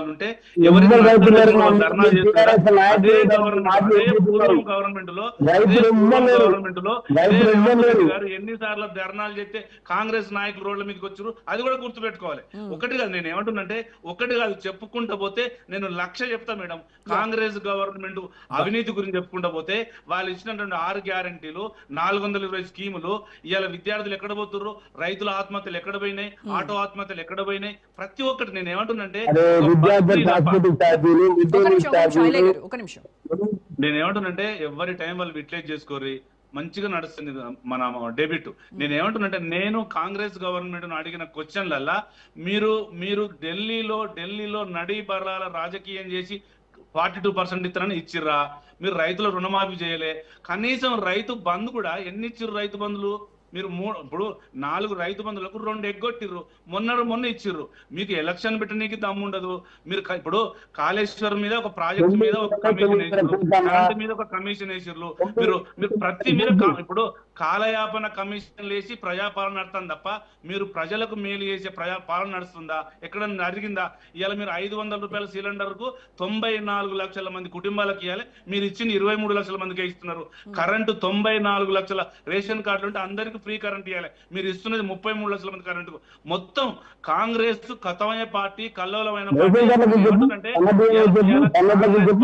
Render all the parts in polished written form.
వాళ్ళు ఉంటే ఎవరికి ధర్నాలు చేస్తున్నారా? అదే పూర్వం గవర్నమెంట్ లో ఇదే రేవంత్ రెడ్డి గారు ఎన్నిసార్లు ధర్నాలు చేస్తే కాంగ్రెస్ నాయకులు రోడ్ల మీదకి వచ్చారు, అది కూడా గుర్తుపెట్టుకోవాలి. ఒకటి కాదు, నేను ఏమంటున్నంటే ఒకటి కాదు, చెప్పుకుంటా పోతే నేను 1,00,000 చెప్తా మేడం. కాంగ్రెస్ గవర్నమెంట్ అవినీతి గురించి చెప్పుకుంటా పోతే వాళ్ళు ఇచ్చినటువంటి 6 గ్యారంటీలు, 420 స్కీములు, ఇవాళ విద్యార్థులు ఎక్కడ పోతున్నారు, రైతుల ఆత్మహత్యలు ఎక్కడ పోయినాయి, ఆటో ఆత్మహత్యలు ఎక్కడ పోయినాయి, ప్రతి ఒక్కటి నేను ఏమంటున్నంటే నేనేమంటున్నంటే ఎవరి టైం వాళ్ళు యూటిలైజ్ చేసుకోరి, మంచిగా నడుస్తుంది మన డెబిట్. నేను ఏమంటున్నంటే నేను కాంగ్రెస్ గవర్నమెంట్ అడిగిన క్వశ్చన్లల్లా మీరు ఢిల్లీలో నడి బరాల రాజకీయం చేసి 42% ఇస్తారని ఇచ్చిర్రా? మీరు రైతుల రుణమాఫీ చేయలే, కనీసం రైతు బంధు కూడా ఎన్ని ఇచ్చిర్రు? రైతు బంధులు మీరు ఇప్పుడు 4 రైతు బంధువులకు 2 ఎగ్గొట్టిర్రు, మొన్న ఇచ్చిర్రు. మీకు ఎలక్షన్ పెట్టడానికి దమ్ము ఉండదు. మీరు ఇప్పుడు కాళేశ్వరం మీద ఒక ప్రాజెక్ట్ మీద ఒక కమిషన్ వేసిర్రు, కరెంట్ మీద ఒక కమిషన్ వేసిర్రు. మీరు ప్రతి మీద ఇప్పుడు కాలయాపన కమిషన్ వేసి ప్రజాపాలన నడుతుంది తప్ప మీరు ప్రజలకు మేలు చేసే ప్రజాపాలన నడుస్తుందా? ఎక్కడ జరిగిందా? ఇవాళ మీరు 500 రూపాయల సిలిండర్ కు 94 లక్షల మంది కుటుంబాలకు ఇవ్వాలి, మీరు ఇచ్చిన 23 లక్షల మందికి ఇస్తున్నారు. కరెంటు 94 లక్షల రేషన్ కార్డులు ఉంటే అందరికి ఫ్రీ కరెంట్ ఇవ్వాలి, మీరు ఇస్తున్నది 33 లక్షల మంది కరెంటు. మొత్తం కాంగ్రెస్ కథమయ్యే పార్టీ, కల్లోలమైన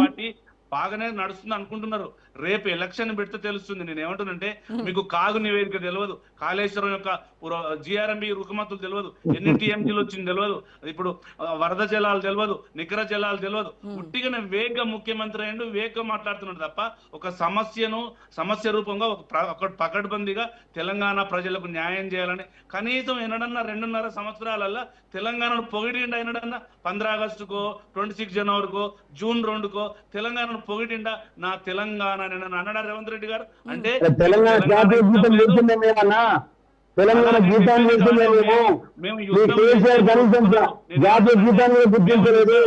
పార్టీ బాగానే నడుస్తుంది అనుకుంటున్నారు. రేపు ఎలక్షన్ పెడితే తెలుస్తుంది. నేను ఏమంటున్నంటే మీకు కాగు నివేదిక తెలియదు, కాళేశ్వరం యొక్క జిఆర్ఎంబి రుకుమతులు తెలియదు, ఎన్ని టీఎంజీలు వచ్చింది తెలియదు, ఇప్పుడు వరద జలాలు తెలియదు, నికర జలాలు తెలియదు. ఉట్టిగానే వేగంగా ముఖ్యమంత్రి అయ్యిండు, వేగంగా మాట్లాడుతున్నాడు తప్ప ఒక సమస్య రూపంగా ఒక పకడ్బందీగా తెలంగాణ ప్రజలకు న్యాయం చేయాలని కనీసం ఎన్నడన్నా 2.5 సంవత్సరాలల్లో తెలంగాణను పొగిడిండా? ఎన్నడన్నా 15 ఆగస్టుకో 26 జనవరికో జూన్ 2కో తెలంగాణను పొగిడిండా? నా తెలంగాణ అన్నాడా రేవంత్ రెడ్డి గారు? అంటే తెలంగాణ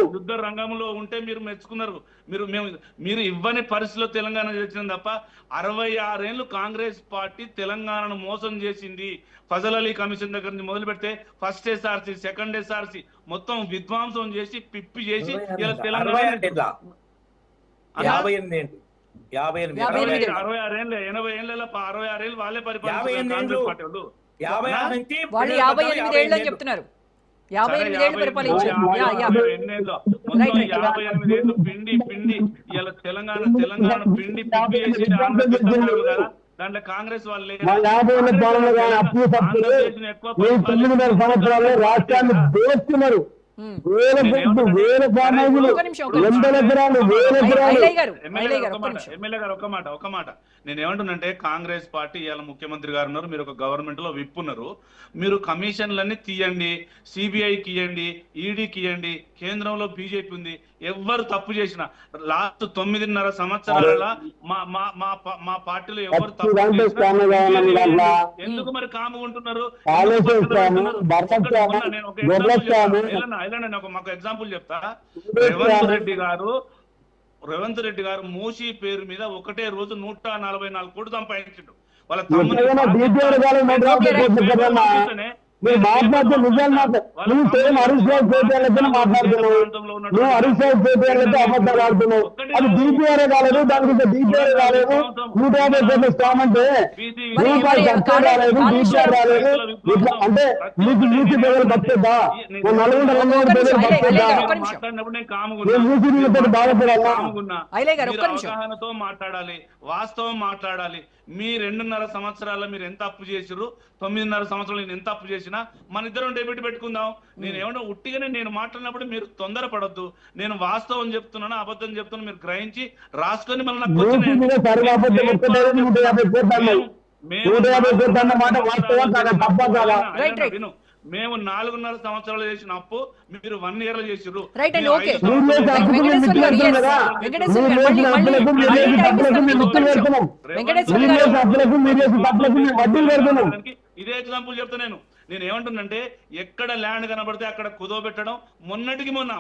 యుద్ధ రంగంలో ఉంటే మీరు మెచ్చుకున్నారు. మీరు ఇవ్వని పరిస్థితిలో తెలంగాణ తెచ్చింది తప్ప 66 ఏళ్ళు కాంగ్రెస్ పార్టీ తెలంగాణను మోసం చేసింది. ఫజల్ అలీ కమిషన్ దగ్గర నుంచి మొదలు పెడితే ఫస్ట్ ఎస్ఆర్సి, సెకండ్ ఎస్ఆర్సి మొత్తం విధ్వంసం చేసి పిప్పి చేసి ఇలా తెలంగాణ 58 66 ఏళ్ళ 80 ఏళ్ళ 66 ఏళ్ళు వాళ్ళే పరిపాలించారు కాంగ్రెస్ పార్టీ వాళ్ళు. 58 ఏళ్ళు అని చెప్తున్నారు. 58 ఏళ్ళు పరిపాలించారు. 58 ఏళ్ళు పిండి ఇలా తెలంగాణ పిండి చేసి దాంట్లో కాంగ్రెస్ వాళ్ళు సంవత్సరాల్లో రాష్ట్రాన్ని దోస్తున్నారు. ఎమ్మెల్యే గారు ఒక మాట నేను ఏమంటున్నంటే కాంగ్రెస్ పార్టీ ఇవాళ ముఖ్యమంత్రి గారు ఉన్నారు, మీరు ఒక గవర్నమెంట్ లో విప్ ఉన్నారు. మీరు కమిషన్లన్నీ తీయండి, సిబిఐకి ఇవ్వండి, ఈడీకి ఇవ్వండి, కేంద్రంలో బీజేపీ ఉంది. ఎవరు తప్పు చేసినా లాస్ట్ 9.5 సంవత్సరాల మా పార్టీలో ఎవరు తప్పు ఎందుకు మరి కాముకుంటున్నారు? మాకు ఎగ్జాంపుల్ చెప్తా. రేవంత్ రెడ్డి గారు మూసీ పేరు మీద ఒకటే రోజు 144 కోట్లు సంపాదించాడు. వాళ్ళ మీరు మాట్లాడితే నిజాలు నువ్వు సేమ్ హరీష్ రావు చేపేయాలైతే మాట్లాడుతున్నావు, నువ్వు హరీష్ రావు చేపేయాలైతే అబద్ధాలు ఆడుతున్నావు. అది డిపిఆర్ కాలేదు, దానికి డిపిఆర్ కాలేదు, 150 కోట్ల స్టామ్ అంటే రూపాయలు ఖర్చు రాలేదు, డిపిఆర్ రాలేదు. ఇట్లా అంటే మీకు యూసీ ప్రజలు బతికేద్దా? నల్గొండ రంగంలో ప్రజలు బతికేద్దా? యూసీ బాధపడాలా? అవగాహనతో మాట్లాడాలి, వాస్తవం మాట్లాడాలి. మీ 2.5 సంవత్సరాల్లో మీరు ఎంత అప్పు చేసిర్రు, 9.5 సంవత్సరాలు నేను ఎంత అప్పు చేసినా మన ఇద్దరం డెబిట్ పెట్టుకుందాం. నేను ఏమన్నా ఉట్టిగానే నేను మాట్లాడినప్పుడు మీరు తొందరపడద్దు. నేను వాస్తవం చెప్తున్నాను, అబద్ధం చెప్తున్నాను, మీరు గ్రహించి రాసుకొని మళ్ళీ విను. మేము 4.5 సంవత్సరాలు చేసిన అప్పు మీరు 1 year లో చేసిర్రు. ఇదే ఎగ్జాంపుల్ చెప్తా నేను ఏమంటున్నంటే ఎక్కడ ల్యాండ్ కనబడితే అక్కడ కుదవ పెట్టడం. మొన్నటికి మొన్న